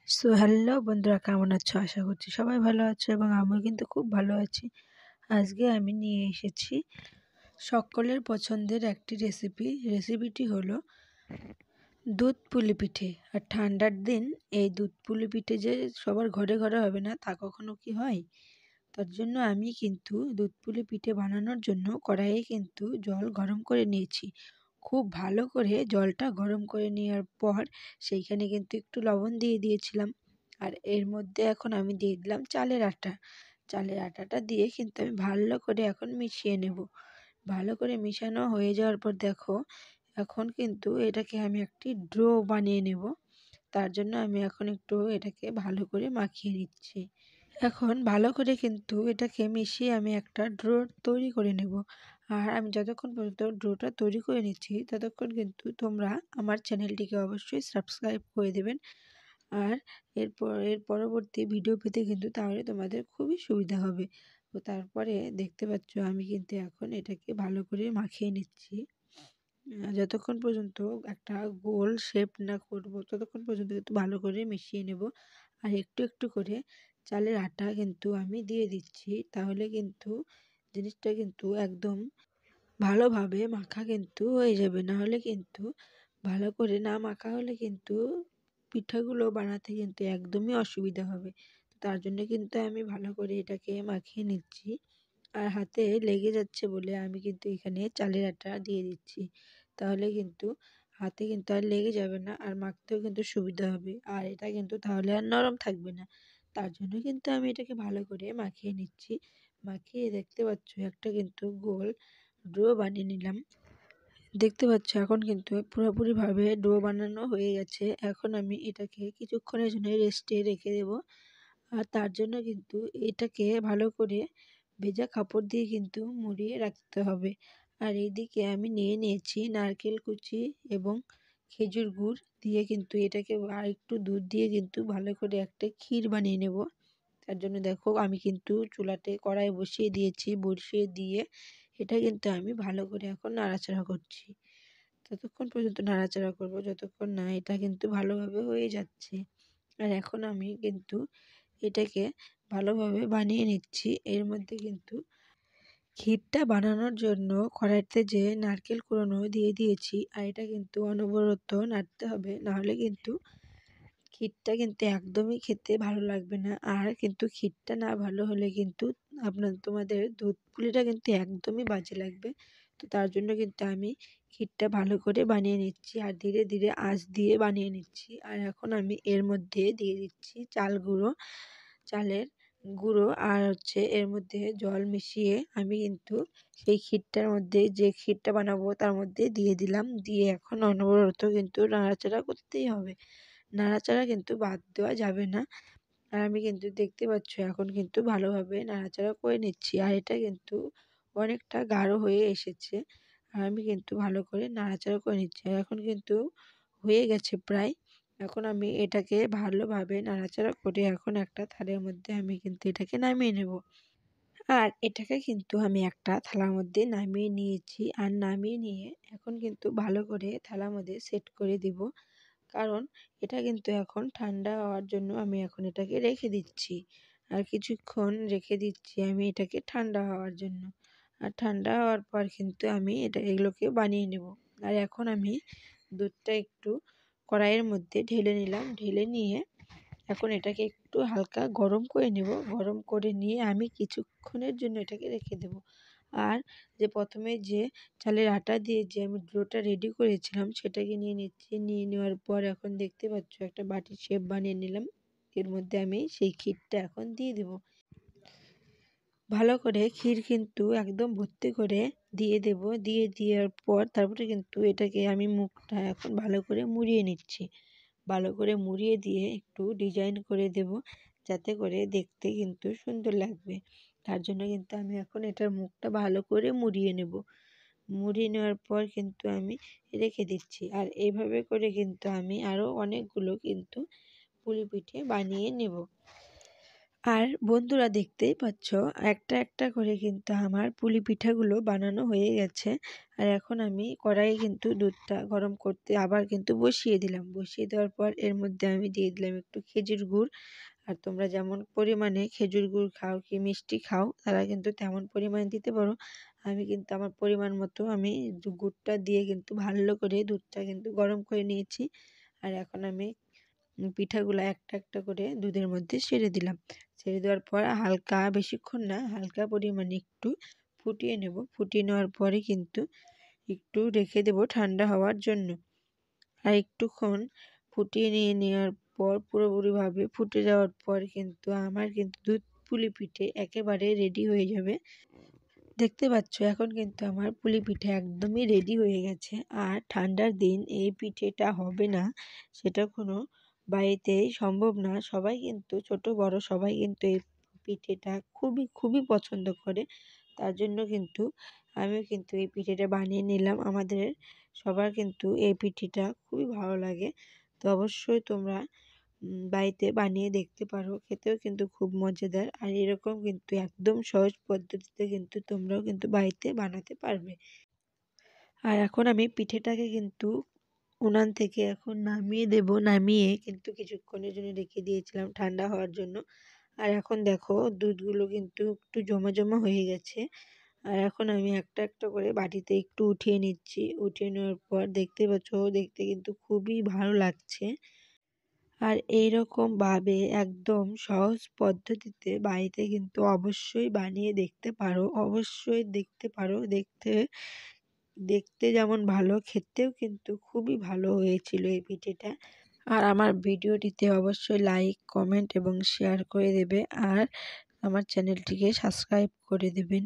Hello বন্ধুরা, কেমন আছো? আশা করছি সবাই ভালো আছো এবং আমিও কিন্তু খুব ভালো আছি। আজকে আমি নিয়ে এসেছি সকলের পছন্দের একটি রেসিপিটি হলো দুধ পুলি পিঠে। আর ঠান্ডার দিন এই দুধ পুলি পিঠে যে সবার ঘরে ঘরে হবে না তা কখনো কি হয়? তার জন্য আমি কিন্তু দুধ পুলি পিঠে বানানোর জন্য কড়াইয়ে কিন্তু জল গরম করে নিয়েছি। খুব ভালো করে জলটা গরম করে নেওয়ার পর সেইখানে কিন্তু একটু লবণ দিয়ে দিয়েছিলাম। আর এর মধ্যে এখন আমি দিয়ে দিলাম চালের আটা। চালের আটাটা দিয়ে কিন্তু আমি ভালো করে এখন মিশিয়ে নেব। ভালো করে মিশানো হয়ে যাওয়ার পর দেখো, এখন কিন্তু এটাকে আমি একটি ডো বানিয়ে নেব। তার জন্য আমি এখন একটু এটাকে ভালো করে মাখিয়ে নিচ্ছি। এখন ভালো করে কিন্তু এটাকে মিশিয়ে আমি একটা ডো তৈরি করে নেব। আর আমি যতক্ষণ পর্যন্ত ডোটা তৈরি করে নিচ্ছি ততক্ষণ কিন্তু তোমরা আমার চ্যানেলটিকে অবশ্যই সাবস্ক্রাইব করে দেবেন। আর এর পরবর্তী ভিডিও পেতে কিন্তু তাহলে তোমাদের খুবই সুবিধা হবে। তো তারপরে দেখতে পাচ্ছ আমি কিন্তু এখন এটাকে ভালো করে মাখিয়ে নিচ্ছি। যতক্ষণ পর্যন্ত একটা গোল শেপ না করব ততক্ষণ পর্যন্ত কিন্তু ভালো করে মিশিয়ে নেব। আর একটু একটু করে চালের আটা কিন্তু আমি দিয়ে দিচ্ছি, তাহলে কিন্তু জিনিসটা কিন্তু একদম ভালোভাবে মাখা কিন্তু হয়ে যাবে। না হলে কিন্তু ভালো করে না মাখা হলে কিন্তু পিঠাগুলো বানাতে কিন্তু একদমই অসুবিধা হবে। তার জন্য কিন্তু আমি ভালো করে এটাকে মাখিয়ে নিচ্ছি। আর হাতে লেগে যাচ্ছে বলে আমি কিন্তু এখানে চালের আটা দিয়ে দিচ্ছি। তাহলে কিন্তু হাতে কিন্তু আর লেগে যাবে না, আর মাখতেও কিন্তু সুবিধা হবে। আর এটা কিন্তু তাহলে আর নরম থাকবে না। তার জন্য কিন্তু আমি এটাকে ভালো করে মাখিয়ে নিচ্ছি। মাখিয়ে দেখতে পাচ্ছ একটা কিন্তু গোল ডো বানিয়ে নিলাম। দেখতে পাচ্ছ এখন কিন্তু পুরোপুরিভাবে ডো বানানো হয়ে গেছে। এখন আমি এটাকে কিছুক্ষণের জন্য রেস্টে রেখে দেব। আর তার জন্য কিন্তু এটাকে ভালো করে ভেজা কাপড় দিয়ে কিন্তু মুড়িয়ে রাখতে হবে। আর এইদিকে আমি নিয়ে নিয়েছি নারকেল কুচি এবং খেজুর গুড় দিয়ে কিন্তু এটাকে আর একটু দুধ দিয়ে কিন্তু ভালো করে একটা ক্ষীর বানিয়ে নেব। তার জন্য দেখো আমি কিন্তু চুলাতে কড়াই বসিয়ে দিয়েছি, বসিয়ে দিয়ে এটা কিন্তু আমি ভালো করে এখন নাড়াচাড়া করছি। ততক্ষণ পর্যন্ত নাড়াচাড়া করব যতক্ষণ না এটা কিন্তু ভালোভাবে হয়ে যাচ্ছে। আর এখন আমি কিন্তু এটাকে ভালোভাবে বানিয়ে নিচ্ছি। এর মধ্যে কিন্তু ক্ষীরটা বানানোর জন্য কড়াইতে যে নারকেল কুড়ানো দিয়ে দিয়েছি, আর এটা কিন্তু অনবরত নাড়তে হবে, নাহলে কিন্তু ক্ষীরটা কিন্তু একদমই খেতে ভালো লাগবে না। আর কিন্তু ক্ষীরটা না ভালো হলে কিন্তু তোমাদের দুধ পুলিটা কিন্তু একদমই বাজে লাগবে। তো তার জন্য কিন্তু আমি ক্ষীরটা ভালো করে বানিয়ে নিচ্ছি আর ধীরে ধীরে আঁচ দিয়ে বানিয়ে নিচ্ছি। আর এখন আমি এর মধ্যে দিয়ে দিচ্ছি চালের গুঁড়ো, আর হচ্ছে এর মধ্যে জল মিশিয়ে আমি কিন্তু সেই ক্ষীরটার মধ্যে, যে ক্ষীরটা বানাবো তার মধ্যে দিয়ে দিলাম। দিয়ে এখন অনবরত কিন্তু নাড়াচাড়া করতেই হবে। নাড়াচাড়া কিন্তু বাদ দেওয়া যাবে না। আর আমি কিন্তু দেখতে পাচ্ছ এখন কিন্তু ভালোভাবে নাড়াচাড়া করে নিচ্ছি। আর এটা কিন্তু অনেকটা গাঢ় হয়ে এসেছে। আর আমি কিন্তু ভালো করে নাড়াচাড়া করে নিচ্ছি। আর এখন কিন্তু হয়ে গেছে প্রায়। এখন আমি এটাকে ভালোভাবে নাড়াচাড়া করে এখন একটা থালের মধ্যে আমি কিন্তু এটাকে নামিয়ে নেব। আর এটাকে কিন্তু আমি একটা থালার মধ্যে নামিয়ে নিয়েছি। আর নামিয়ে নিয়ে এখন কিন্তু ভালো করে থালার মধ্যে সেট করে দিব। কারণ এটা কিন্তু এখন ঠান্ডা হওয়ার জন্য আমি এখন এটাকে রেখে দিচ্ছি। আর কিছুক্ষণ রেখে দিচ্ছি আমি এটাকে ঠান্ডা হওয়ার জন্য। আর ঠান্ডা হওয়ার পর কিন্তু আমি এগুলোকে বানিয়ে নেব। আর এখন আমি দুধটা একটু কড়াইয়ের মধ্যে ঢেলে নিলাম। ঢেলে নিয়ে এখন এটাকে একটু হালকা গরম করে নেব। গরম করে নিয়ে আমি কিছুক্ষণের জন্য এটাকে রেখে দেব। আর যে প্রথমে যে চালের আটা দিয়ে যে আমি ডোটা রেডি করেছিলাম সেটাকে নিয়ে নিচ্ছি। নিয়ে নেওয়ার পর এখন দেখতে পাচ্ছ একটা বাটির শেপ বানিয়ে নিলাম। এর মধ্যে আমি সেই ক্ষীরটা এখন দিয়ে দেব। ভালো করে ক্ষীর কিন্তু একদম ভর্তি করে দিয়ে দেব। দিয়ে দেওয়ার পর তারপরে কিন্তু এটাকে আমি মুখটা এখন ভালো করে মুড়িয়ে নিচ্ছি। ভালো করে মুড়িয়ে দিয়ে একটু ডিজাইন করে দেব, যাতে করে দেখতে কিন্তু সুন্দর লাগবে। তার জন্য কিন্তু আমি এখন এটার মুখটা ভালো করে মুড়িয়ে নেব। মুড়িয়ে নেওয়ার পর কিন্তু আমি রেখে দিচ্ছি। আর এইভাবে করে কিন্তু আমি আরও অনেকগুলো কিন্তু পুলি পিঠে বানিয়ে নেব। আর বন্ধুরা দেখতেই পাচ্ছ একটা একটা করে কিন্তু আমার পুলি পিঠাগুলো বানানো হয়ে গেছে। আর এখন আমি কড়াইয়ে কিন্তু দুধটা গরম করতে আবার কিন্তু বসিয়ে দিলাম। বসিয়ে দেওয়ার পর এর মধ্যে আমি দিয়ে দিলাম একটু খেজুর গুড়। আর তোমরা যেমন পরিমাণে খেজুর গুড় খাও কি মিষ্টি খাও তারা কিন্তু তেমন পরিমাণে দিতে পারো। আমি কিন্তু আমার পরিমাণ মতো আমি গুড়টা দিয়ে কিন্তু ভালো করে দুধটা কিন্তু গরম করে নিয়েছি। আর এখন আমি পিঠাগুলো একটা একটা করে দুধের মধ্যে ছেড়ে দিলাম। ছেড়ে দেওয়ার পর হালকা, বেশিক্ষণ না, হালকা পরিমাণে একটু ফুটিয়ে নেব। ফুটিয়ে নেওয়ার পরে কিন্তু একটু রেখে দেব ঠান্ডা হওয়ার জন্য। আর একটুক্ষণ ফুটিয়ে নেওয়ার পর পুরোপুরিভাবে ফুটে যাওয়ার পর কিন্তু আমার কিন্তু দুধ পুলি পিঠে একেবারে রেডি হয়ে যাবে। দেখতে পাচ্ছ এখন কিন্তু আমার পুলি পিঠে একদমই রেডি হয়ে গেছে। আর ঠান্ডার দিন এই পিঠেটা হবে না সেটা কোনো বাড়িতেই সম্ভব না। সবাই কিন্তু ছোট বড় সবাই কিন্তু এই পিঠেটা খুবই খুবই পছন্দ করে। তার জন্য কিন্তু আমিও কিন্তু এই পিঠেটা বানিয়ে নিলাম। আমাদের সবার কিন্তু এই পিঠেটা খুবই ভালো লাগে। তো অবশ্যই তোমরা বাড়িতে বানিয়ে দেখতে পারো। খেতেও কিন্তু খুব মজাদার। আর এরকম কিন্তু একদম সহজ পদ্ধতিতে কিন্তু তোমরাও কিন্তু বাড়িতে বানাতে পারবে। আর এখন আমি পিঠেটাকে কিন্তু উনান থেকে এখন নামিয়ে দেব। নামিয়ে কিন্তু কিছুক্ষণের জন্য রেখে দিয়েছিলাম ঠান্ডা হওয়ার জন্য। আর এখন দেখো দুধগুলো কিন্তু একটু জমা জমা হয়ে গেছে। আর এখন আমি একটা একটা করে বাটিতে একটু উঠিয়ে নিচ্ছি। উঠিয়ে নেওয়ার পর দেখতে পাচ্ছ দেখতে কিন্তু খুবই ভালো লাগছে। আর এইরকমভাবে একদম সহজ পদ্ধতিতে বাড়িতে কিন্তু অবশ্যই বানিয়ে দেখতে পারো। অবশ্যই দেখতে পারো। দেখতে দেখতে যেমন ভালো খেতেও কিন্তু খুবই ভালো হয়েছিল এই পিঠেটা। আর আমার ভিডিওটিতে অবশ্যই লাইক, কমেন্ট এবং শেয়ার করে দেবে। আর আমার চ্যানেলটিকে সাবস্ক্রাইব করে দেবেন।